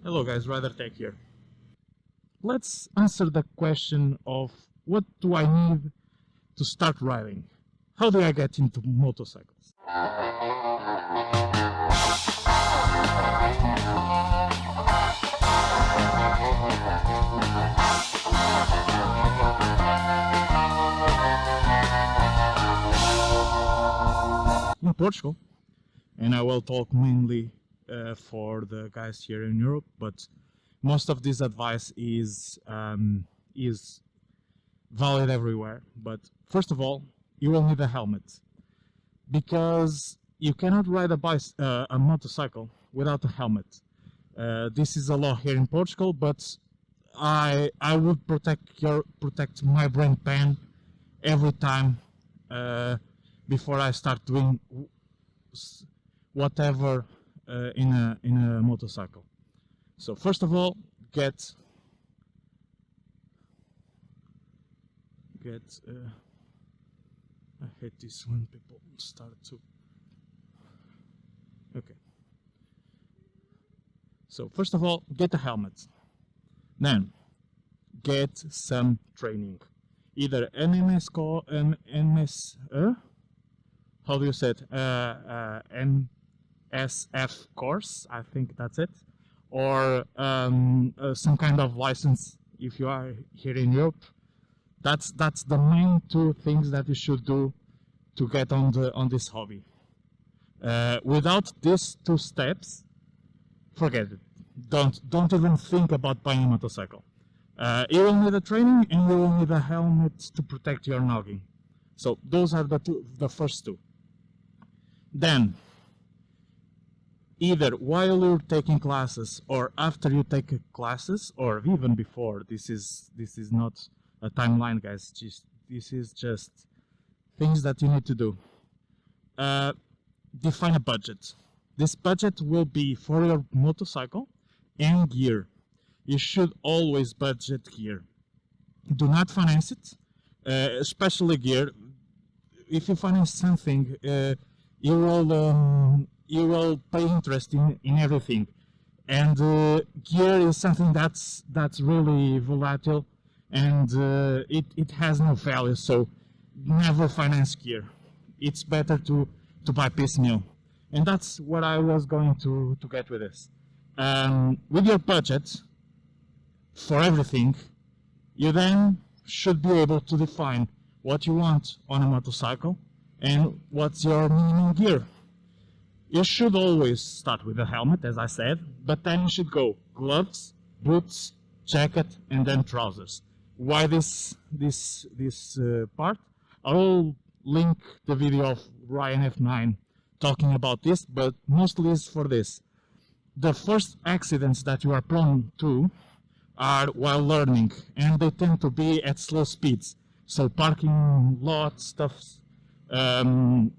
Hello guys, RiderTech here. Let's answer the question of what do I need to start riding? How do I get into motorcycles? In Portugal, and I will talk mainly for the guys here in Europe, but most of this advice is valid everywhere. But first of all, you will need a helmet, because you cannot ride a motorcycle without a helmet. This is a law here in Portugal, but I would protect my brain pan every time before I start doing whatever in a motorcycle. So first of all, get I hate this when people start to. Okay. So first of all, get a helmet. Then get some training, either how do you say it? NSF course, I think that's it, or some kind of license if you are here in Europe. That's the main two things that you should do to get on this hobby. Without these two steps, forget it. Don't even think about buying a motorcycle. You will need a training and you will need a helmet to protect your noggin. So those are the first two. Then, either while you're taking classes or after you take classes, or even before, this is not a timeline, guys. This is just things that you need to do. Define a budget. This budget will be for your motorcycle and gear. You should always budget gear. Do not finance it, especially gear. If you finance something, you will pay interest in everything, and gear is something that's really volatile, and it has no value. So never finance gear. It's better to buy piecemeal, and that's what I was going to get with this. With your budget for everything, you then should be able to define what you want on a motorcycle and what's your minimum gear. You should always start with a helmet, as I said, but then you should go gloves, boots, jacket, and then trousers. Why this part? I'll link the video of Ryan F9 talking about this, but mostly is for this. The first accidents that you are prone to are while learning, and they tend to be at slow speeds. So parking lot stuff,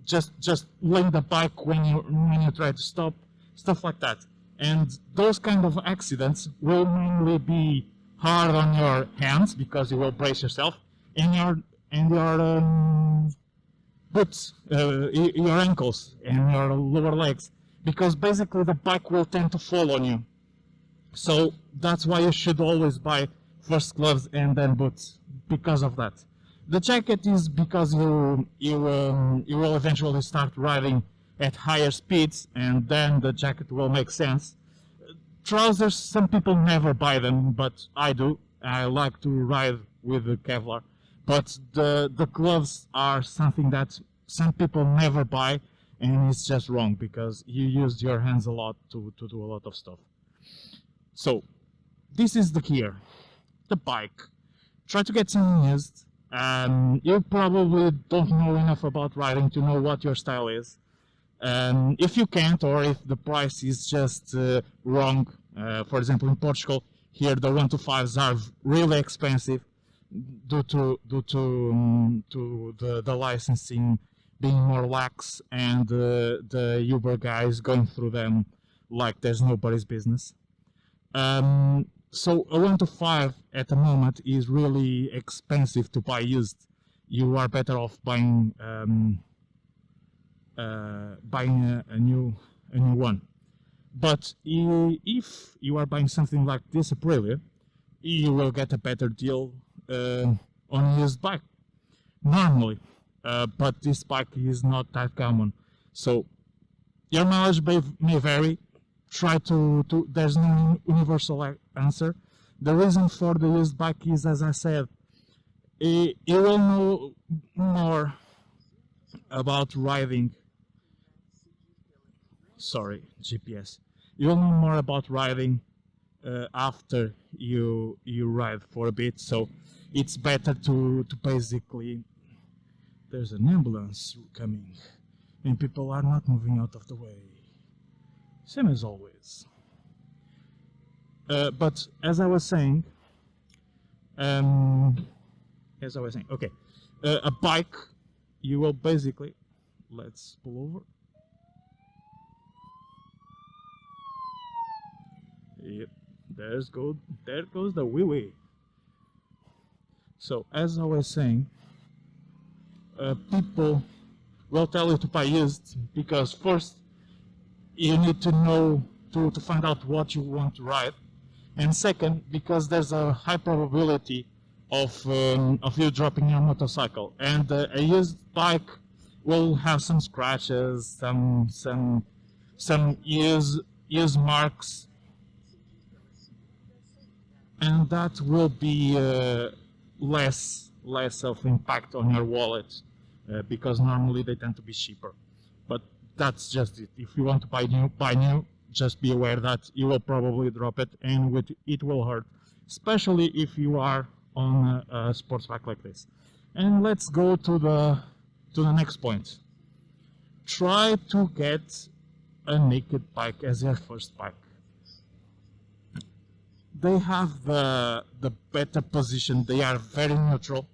just laying the bike when you try to stop, stuff like that. And those kind of accidents will mainly be hard on your hands because you will brace yourself, and your boots, your ankles, and your lower legs, because basically the bike will tend to fall on you. So that's why you should always buy first gloves and then boots, because of that. The jacket is because you will eventually start riding at higher speeds, and then the jacket will make sense. Trousers, some people never buy them, but I do. I like to ride with the Kevlar. But the gloves are something that some people never buy, and it's just wrong because you use your hands a lot to do a lot of stuff. So this is the gear, the bike. Try to get something used. You probably don't know enough about riding to know what your style is. If you can't, or if the price is just wrong, for example in Portugal, here the 125s are really expensive due to the licensing being more lax, and the Uber guys going through them like there's nobody's business. So a 125 at the moment is really expensive to buy used. You are better off buying a new one. But if you are buying something like this Aprilia, you will get a better deal on a used bike normally. But this bike is not that common, so your mileage may vary. Try to there's no universal answer. The reason for the used bike is, as I said, you will know more about riding. Sorry, GPS. You will know more about riding after you ride for a bit. So it's better to basically. There's an ambulance coming, and people are not moving out of the way. Same as always. But as I was saying, okay, a bike, you will basically, let's pull over. Yep, there goes the wee-wee. So as I was saying, people will tell you to buy used because first you need to know to find out what you want to ride, and second, because there's a high probability of you dropping your motorcycle, and a used bike will have some scratches, some use marks, and that will be less of impact on your wallet because normally they tend to be cheaper. But that's just it. If you want to buy new, just be aware that you will probably drop it, and it will hurt, especially if you are on a sports bike like this. And let's go to the next point. Try to get a naked bike as your first bike. They have the better position. They are very neutral.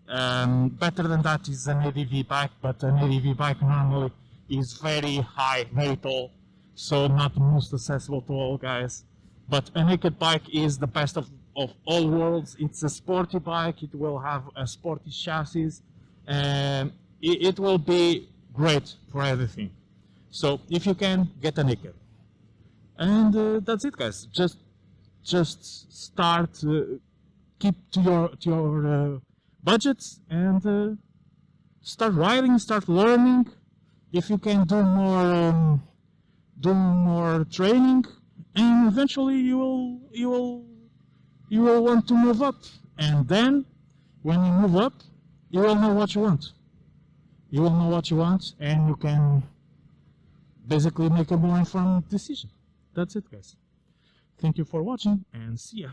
Better than that is an ADV bike, but an ADV bike normally is very high, very tall, so not most accessible to all guys. But a naked bike is the best of all worlds. It's a sporty bike. It will have a sporty chassis, and it will be great for everything. So if you can, get a naked. And that's it, guys. Just start, keep to your budgets, and start riding, start learning. If you can do more training, and eventually you will want to move up. And then when you move up, you will know what you want. You will know what you want, and you can basically make a more informed decision. That's it, guys. Thank you for watching, and see ya.